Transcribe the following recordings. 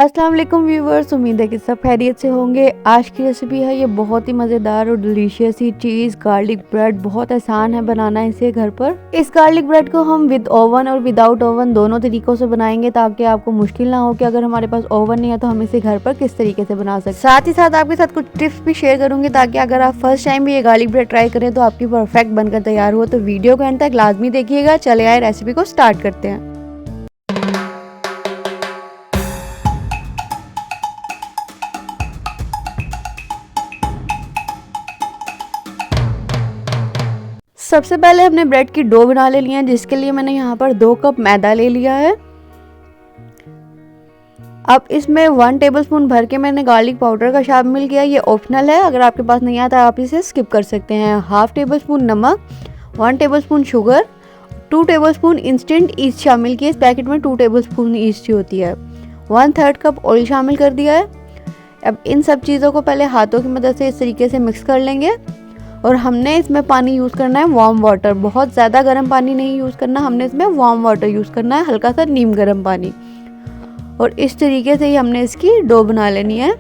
अस्सलाम वालेकुम व्यूवर्स, उम्मीद है कि सब खैरियत से होंगे। आज की रेसिपी है ये बहुत ही मज़ेदार और डिलीशियस ही चीज़ गार्लिक ब्रेड। बहुत आसान है बनाना इसे घर पर। इस गार्लिक ब्रेड को हम विद ओवन और विदाउट ओवन दोनों तरीकों से बनाएंगे ताकि आपको मुश्किल ना हो कि अगर हमारे पास ओवन नहीं है तो हम इसे घर पर किस तरीके से बना सकते। साथ ही साथ आपके साथ कुछ टिप्स भी शेयर करूंगी ताकि अगर आप फर्स्ट टाइम भी ये गार्लिक ब्रेड ट्राई करें तो आपकी परफेक्ट बनकर तैयार हो। तो वीडियो को एंड तक लाजमी देखिएगा। चले आए रेसिपी को स्टार्ट करते हैं। सबसे पहले हमने ब्रेड की डो बना ले लिया है, जिसके लिए मैंने यहाँ पर 2 कप मैदा ले लिया है। अब इसमें 1 टेबलस्पून भर के मैंने गार्लिक पाउडर का शामिल किया। ये ऑप्शनल है, अगर आपके पास नहीं आता आप इसे स्किप कर सकते हैं। 1/2 टेबलस्पून नमक, 1 tablespoon sugar, 2 tablespoon instant east शामिल किए। इस पैकेट में 2 टेबलस्पून ईस्ट ही होती है। 1/3 कप ऑयल शामिल कर दिया है। अब इन सब चीज़ों को पहले हाथों की मदद से इस तरीके से मिक्स कर लेंगे और हमने इसमें पानी यूज़ करना है वार्म वाटर। बहुत ज़्यादा गर्म पानी नहीं यूज़ करना, हमने इसमें वार्म वाटर यूज़ करना है, हल्का सा नीम गर्म पानी। और इस तरीके से ही हमने इसकी डो बना लेनी है।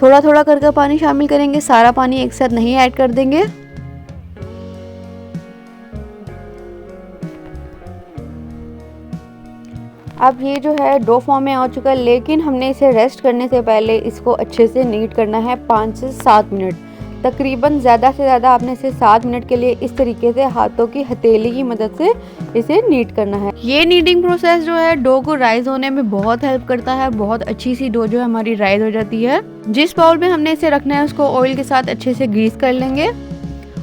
थोड़ा थोड़ा करके पानी शामिल करेंगे, सारा पानी एक साथ नहीं ऐड कर देंगे। अब ये जो है डो फॉर्म में आ चुका है, लेकिन हमने इसे रेस्ट करने से पहले इसको अच्छे से नीट करना है 5 से 7 मिनट तकरीबन। ज़्यादा से ज़्यादा आपने इसे 7 मिनट के लिए इस तरीके से हाथों की हथेली की मदद से इसे नीट करना है। ये नीटिंग प्रोसेस जो है डो को राइज होने में बहुत हेल्प करता है। बहुत अच्छी सी डो जो है हमारी राइज हो जाती है। जिस बाउल में हमने इसे रखना है उसको ऑयल के साथ अच्छे से ग्रीस कर लेंगे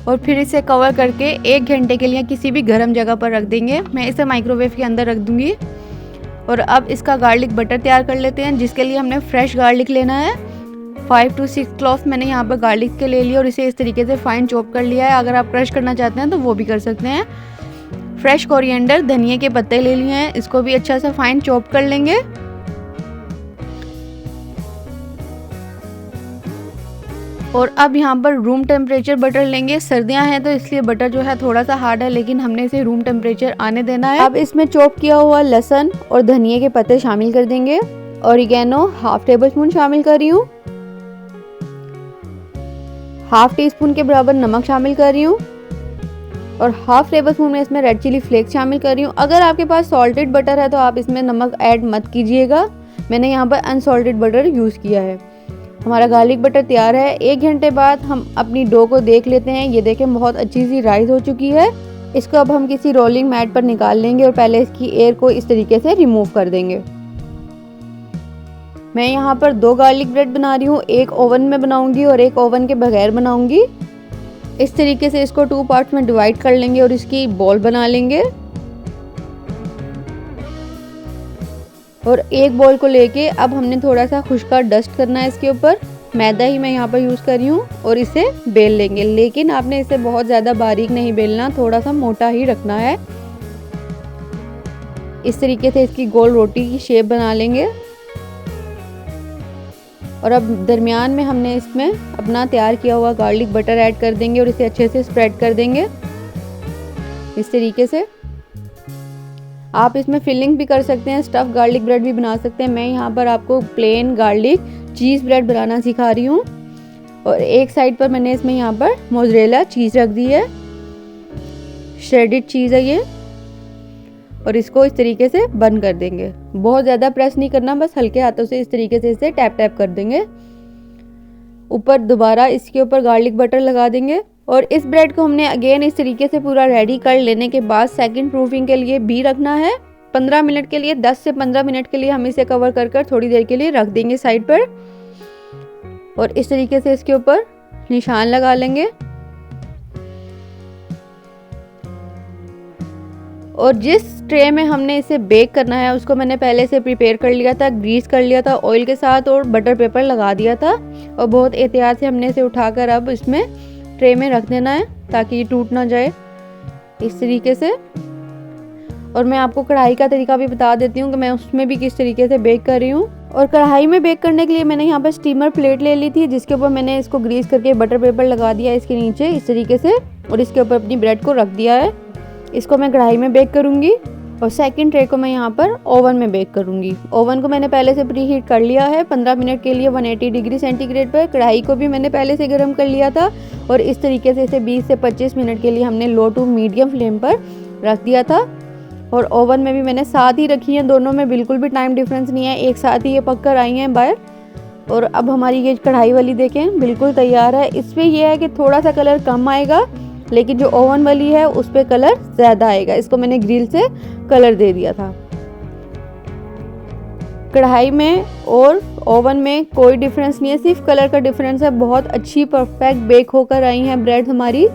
और फिर इसे कवर करके 1 घंटे के लिए किसी भी गर्म जगह पर रख देंगे। मैं इसे माइक्रोवेव के अंदर रख दूंगी। और अब इसका गार्लिक बटर तैयार कर लेते हैं, जिसके लिए हमने फ्रेश गार्लिक लेना है। 5 to 6 क्लॉव्स मैंने यहाँ पर गार्लिक के ले लिए और इसे इस तरीके से फाइन चॉप कर लिया है। अगर आप क्रश करना चाहते हैं तो वो भी कर सकते हैं। फ्रेश कोरिएंडर धनिया के पत्ते ले लिए हैं, इसको भी अच्छा सा फाइन चॉप कर लेंगे। और अब यहाँ पर रूम टेम्परेचर बटर लेंगे। सर्दियाँ हैं तो इसलिए बटर जो है थोड़ा सा हार्ड है, लेकिन हमने इसे रूम टेम्परेचर आने देना है। अब इसमें चॉप किया हुआ लहसुन और धनिया के पत्ते शामिल कर देंगे। ऑरिगेनो 1/2 टेबलस्पून शामिल कर रही हूँ। 1/2 टीस्पून के बराबर नमक शामिल कर रही हूँ और 1/2 टेबलस्पून में इसमें रेड चिली फ्लेक्स शामिल कर रही हूँ। अगर आपके पास सॉल्टेड बटर है तो आप इसमें नमक ऐड मत कीजिएगा। मैंने यहाँ पर अनसॉल्टेड बटर यूज़ किया है। हमारा गार्लिक बटर तैयार है। 1 घंटे बाद हम अपनी डो को देख लेते हैं। ये देखें बहुत अच्छी सी राइज हो चुकी है। इसको अब हम किसी रोलिंग मैट पर निकाल लेंगे और पहले इसकी एयर को इस तरीके से रिमूव कर देंगे। मैं यहाँ पर 2 गार्लिक ब्रेड बना रही हूँ, एक ओवन में बनाऊंगी और एक ओवन के बगैर बनाऊंगी। इस तरीके से इसको 2 पार्ट्स में डिवाइड कर लेंगे और इसकी बॉल बना लेंगे। और एक बॉल को लेके अब हमने थोड़ा सा खुश्का डस्ट करना है इसके ऊपर। मैदा ही मैं यहाँ पर यूज़ कर रही हूँ और इसे बेल लेंगे, लेकिन आपने इसे बहुत ज़्यादा बारीक नहीं बेलना, थोड़ा सा मोटा ही रखना है। इस तरीके से इसकी गोल रोटी की शेप बना लेंगे। और अब दरमियान में हमने इसमें अपना तैयार किया हुआ गार्लिक बटर ऐड कर देंगे और इसे अच्छे से स्प्रेड कर देंगे इस तरीके से। आप इसमें फिलिंग भी कर सकते हैं, स्टफ गार्लिक ब्रेड भी बना सकते हैं। मैं यहाँ पर आपको प्लेन गार्लिक चीज़ ब्रेड बनाना सिखा रही हूँ। और एक साइड पर मैंने इसमें यहाँ पर मोज़रेला चीज़ रख दी है, श्रेडेड चीज़ है ये। और इसको इस तरीके से बंद कर देंगे। बहुत ज़्यादा प्रेस नहीं करना, बस हल्के हाथों से इस तरीके से इसे टैप टैप कर देंगे। ऊपर दोबारा इसके ऊपर गार्लिक बटर लगा देंगे। और इस ब्रेड को हमने अगेन इस तरीके से पूरा रेडी कर लेने के बाद सेकंड प्रूफिंग के लिए भी रखना है 15 मिनट के लिए। 10 से 15 मिनट के लिए हम इसे कवर कर थोड़ी देर के लिए रख देंगे साइड पर। और इस तरीके से इसके ऊपर निशान लगा लेंगे। और जिस ट्रे में हमने इसे बेक करना है उसको मैंने पहले से प्रिपेयर कर लिया था, ग्रीस कर लिया था ऑयल के साथ और बटर पेपर लगा दिया था। और बहुत एहतियात से हमने इसे उठाकर अब इसमें ट्रे में रख देना है ताकि ये टूट ना जाए इस तरीके से। और मैं आपको कढ़ाई का तरीका भी बता देती हूँ कि मैं उसमें भी किस तरीके से बेक कर रही हूँ। और कढ़ाई में बेक करने के लिए मैंने यहाँ पर स्टीमर प्लेट ले ली थी, जिसके ऊपर मैंने इसको ग्रीस करके बटर पेपर लगा दिया इसके नीचे इस तरीके से और इसके ऊपर अपनी ब्रेड को रख दिया है। इसको मैं कढ़ाई में बेक करूँगी। और सेकंड ट्रे को मैं यहाँ पर ओवन में बेक करूँगी। ओवन को मैंने पहले से प्री हीट कर लिया है 15 मिनट के लिए 180 डिग्री सेंटीग्रेड पर। कढ़ाई को भी मैंने पहले से गर्म कर लिया था और इस तरीके से इसे 20 से 25 मिनट के लिए हमने लो टू मीडियम फ्लेम पर रख दिया था। और ओवन में भी मैंने साथ ही रखी हैं, दोनों में बिल्कुल भी टाइम डिफरेंस नहीं है, एक साथ ही ये पक कर आई हैं बाहर। और अब हमारी ये कढ़ाई वाली देखें बिल्कुल तैयार है। इसमें यह है कि थोड़ा सा कलर कम आएगा, लेकिन जो ओवन वाली है उस पर कलर ज़्यादा आएगा। इसको मैंने ग्रिल से कलर दे दिया था। कढ़ाई में और ओवन में कोई डिफरेंस नहीं है, सिर्फ कलर का डिफरेंस है। बहुत अच्छी परफेक्ट बेक होकर आई हैं ब्रेड हमारी,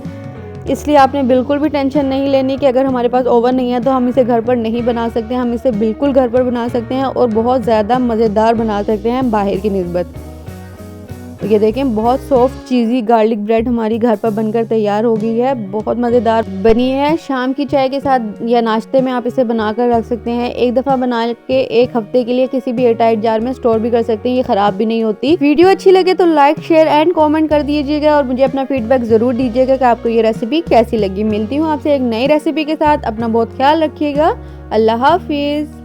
इसलिए आपने बिल्कुल भी टेंशन नहीं लेनी कि अगर हमारे पास ओवन नहीं है तो हम इसे घर पर नहीं बना सकते। हम इसे बिल्कुल घर पर बना सकते हैं और बहुत ज़्यादा मज़ेदार बना सकते हैं बाहर की निस्बत। तो ये देखें बहुत सॉफ्ट चीज़ी गार्लिक ब्रेड हमारी घर पर बनकर तैयार हो गई है, बहुत मज़ेदार बनी है। शाम की चाय के साथ या नाश्ते में आप इसे बनाकर रख सकते हैं। एक दफ़ा बना के 1 हफ्ते के लिए किसी भी एयरटाइट जार में स्टोर भी कर सकते हैं, ये ख़राब भी नहीं होती। वीडियो अच्छी लगे तो लाइक शेयर एंड कॉमेंट कर दीजिएगा और मुझे अपना फीडबैक ज़रूर दीजिएगा कि आपको ये रेसिपी कैसी लगी। मिलती हूँ आपसे एक नई रेसिपी के साथ, अपना बहुत ख्याल रखिएगा। अल्लाह हाफिज़।